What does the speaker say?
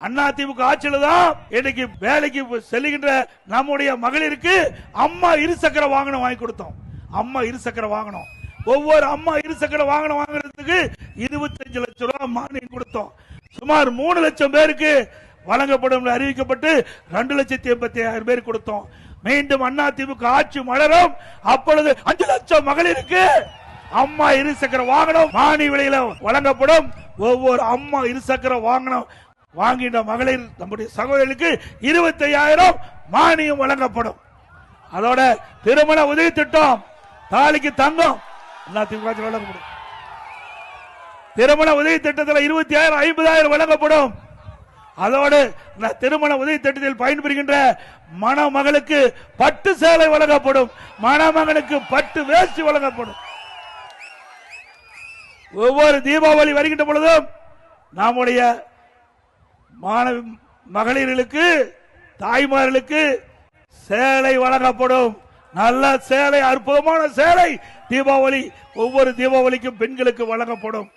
அதிமுக ஆட்சியில தான் இன்னைக்கு வேலைக்கு செல்லுகின்ற நம்முடைய மகளிருக்கு அம்மா இருசக்கர வாகனம் வாங்கி கொடுத்தோம். அம்மா இருசக்கர வாகனம், ஒவ்வொரு அம்மா இருசக்கர வாகனம் வாங்குறதுக்கு 25 லட்சம் ரூபாய் மானியம் கொடுத்தோம். சுமார் 3 லட்சம் பேருக்கு வழங்கப்படும் அறிவிக்கப்பட்டு 2,85,000 பேர் கொடுத்தோம். மீண்டும் அதிமுக ஆட்சி மலரும், அப்பொழுது 5 லட்சம் மகளிருக்கு அம்மா இருசக்கர வாகனம் மானிய விலையில வழங்கப்படும். ஒவ்வொரு அம்மா இருசக்கர வாகனம் வாங்கின்ற மகளிர் நம்முடைய சகோதரர்களுக்கு 25,000 மானியம் வழங்கப்படும். அதோட திருமண உதவி திட்டம், தாலிக்கு தங்கம் அதிமுக வழங்கப்படும். திருமண உதவி திட்டத்தில் 20,000 50,000 வழங்கப்படும். அதோடு திருமண உதவி திட்டத்தில் பயன்பெறுகின்ற மணமகளுக்கு பட்டு சேலை வழங்கப்படும், மணமகனுக்கு பட்டு வேஷ்டி வழங்கப்படும். ஒவ்வொரு தீபாவளி வருகின்ற பொழுதும் நம்முடைய மகளிர்களுக்கு தாய்மார்களுக்கு சேலை வழங்கப்படும். நல்ல சேலை, அற்புதமான சேலை தீபாவளி, ஒவ்வொரு தீபாவளிக்கும் பெண்களுக்கு வழங்கப்படும்.